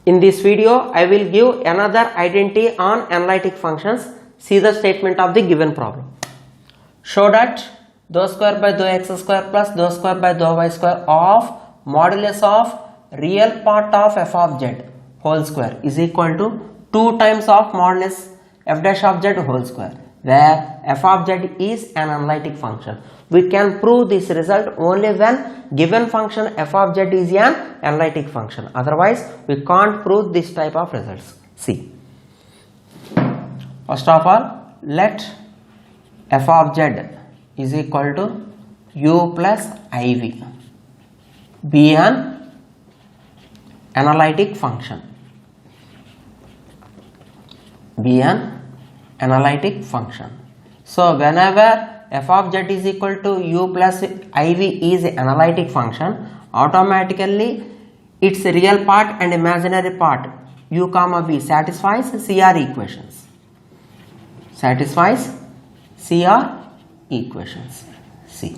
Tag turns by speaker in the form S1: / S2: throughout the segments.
S1: In this video, I will give another identity on analytic functions. See the statement of the given problem. Show that dou square by dou x square plus dou square by dou y square of modulus of real part of f of z whole square is equal to 2 times of modulus f dash of z whole square, where f of z is an analytic function. We can prove this result only when given function f of z is an analytic function. Otherwise, we can't prove this type of results. See, first of all, let f of z is equal to u plus iv be an analytic function. Be an analytic function. So whenever f of z is equal to u plus iv is analytic function, automatically its real part and imaginary part u comma v satisfies CR equations. Satisfies CR equations. See,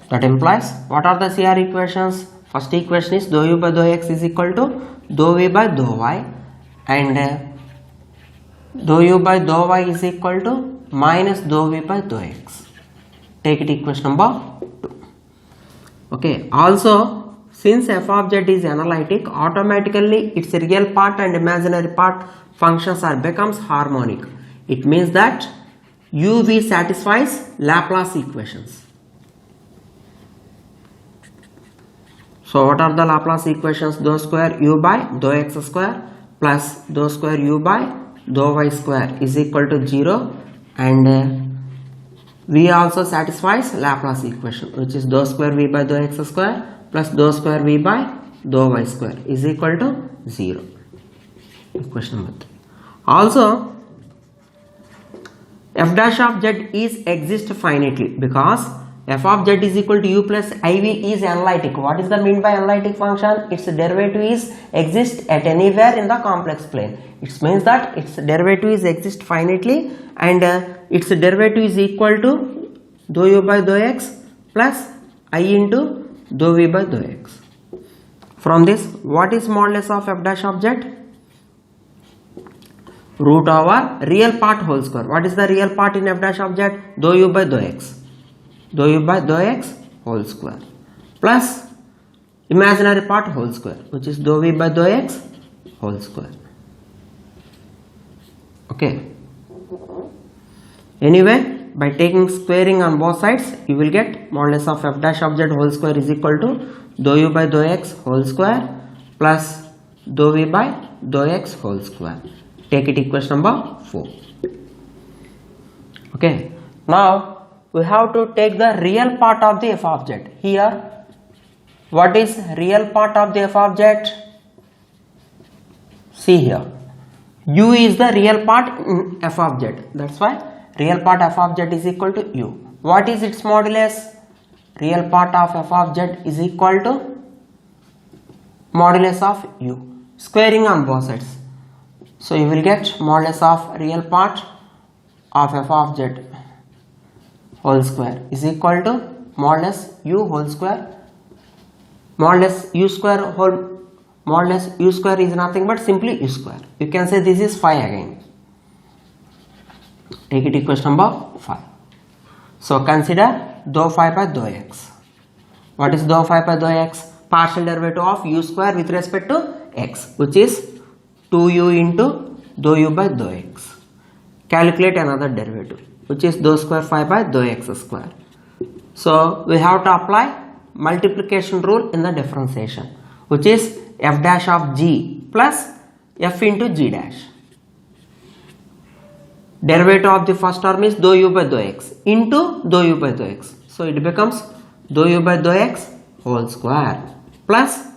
S1: that implies what are the CR equations? First equation is dou u by dou x is equal to dou v by dou y, and dou u by dou y is equal to minus dou v by dou x. Take it equation number 2. Okay. Also, since f of z is analytic, automatically its real part and imaginary part functions are becomes harmonic. It means that uv satisfies Laplace equations. So what are the Laplace equations? Dou square u by dou x square plus dou square u by dou y square is equal to 0, and v also satisfies Laplace equation, which is dou square v by dou x square plus dou square v by dou y square is equal to 0. Equation number 3. Also, f dash of z is exist finitely because f of z is equal to u plus iv is analytic. What is the mean by analytic function? Its derivative is exist at anywhere in the complex plane. It means that its derivative is exist finitely, and its derivative is equal to dou u by dou x plus I into dou v by dou x. From this, what is modulus of f dash of z? Root over real part whole square. What is the real part in f dash of z? Dou u by dou x. Dou u by dou x whole square plus imaginary part whole square, which is dou v by dou x whole square. Okay. Anyway, by taking squaring on both sides, you will get modulus of f dash of z whole square is equal to dou u by dou x whole square plus dou v by dou x whole square. Take it equation number 4. Okay. Now we have to take the real part of the f of z. Here, what is real part of the f of z? See here, u is the real part in f of z. That's why real part f of z is equal to u. What is its modulus? Real part of f of z is equal to modulus of u. Squaring on both sides. So you will get modulus of real part of f of z whole square is equal to modulus u whole square. Modulus u square is nothing but simply u square. You can say this is phi again. Take it equation number 5. So consider dou phi by dou x. What is dou phi by dou x? Partial derivative of u square with respect to x, which is 2u into dou u by dou x. Calculate another derivative, which is dou square phi by dou x square. So we have to apply multiplication rule in the differentiation, which is f dash of g plus f into g dash. Derivative of the first term is dou u by dou x into dou u by dou x. So it becomes dou u by dou x whole square plus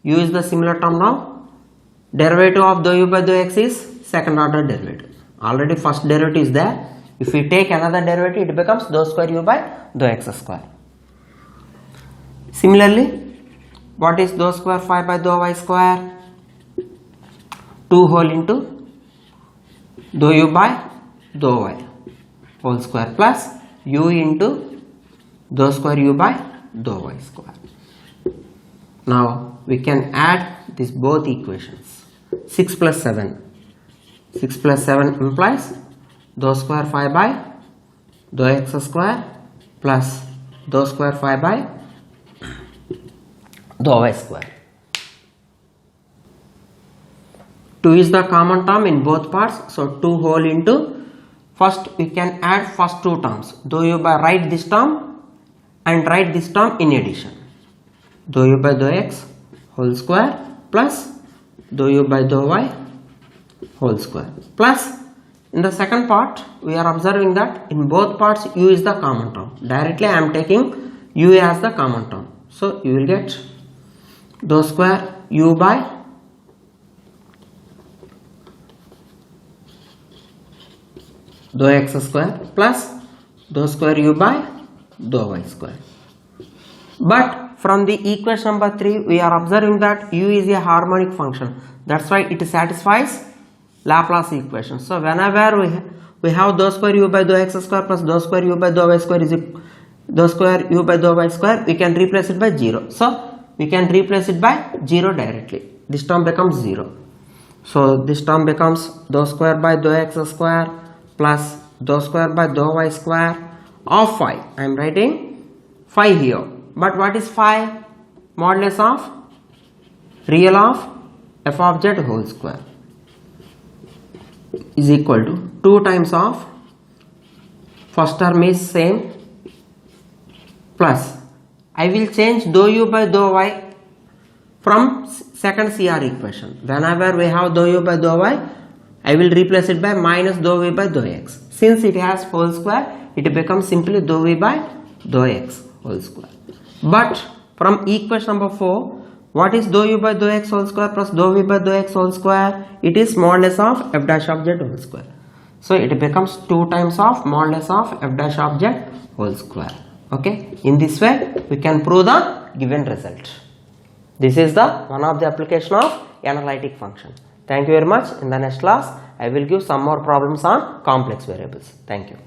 S1: u is the similar term now. Derivative of dou u by dou x is second order derivative. Already first derivative is there. If we take another derivative, it becomes dou square u by dou x square. Similarly, what is dou square phi by dou y square? 2 whole into dou u by dou y whole square plus u into dou square u by dou y square. Now we can add these both equations. 6 plus 7. 6 plus 7 implies dou square phi by dou x square plus dou square phi by dou y square. 2 is the common term in both parts, so 2 whole into, first we can add first two terms. Dou u by, write this term and write this term in addition. Dou u by dou x whole square plus dou u by dou y whole square, plus in the second part we are observing that in both parts u is the common term. Directly I am taking u as the common term, so you will get dou square u by dou x square plus dou square u by dou y square. But from the equation number 3 we are observing that u is a harmonic function, that's why it satisfies Laplace equation. So whenever we have dou square u by dou x square plus dou square u by dou y square is dou square u by dou y square, we can replace it by 0. So we can replace it by 0 directly. This term becomes 0. So this term becomes dou square by dou x square plus dou square by dou y square of phi. I am writing phi here. But what is phi? Modulus of real of f of z whole square is equal to 2 times of first term is same plus I will change dou u by dou y from second CR equation. Whenever we have dou u by dou y, I will replace it by minus dou v by dou x. Since it has whole square, it becomes simply dou v by dou x whole square. But from equation number 4, what is dou u by dou x whole square plus dou v by dou x whole square? It is modulus of f dash of z whole square. So it becomes 2 times of modulus of f dash of z whole square. Okay, in this way we can prove the given result. This is the one of the application of analytic function. Thank you very much. In the next class I will give some more problems on complex variables. Thank you.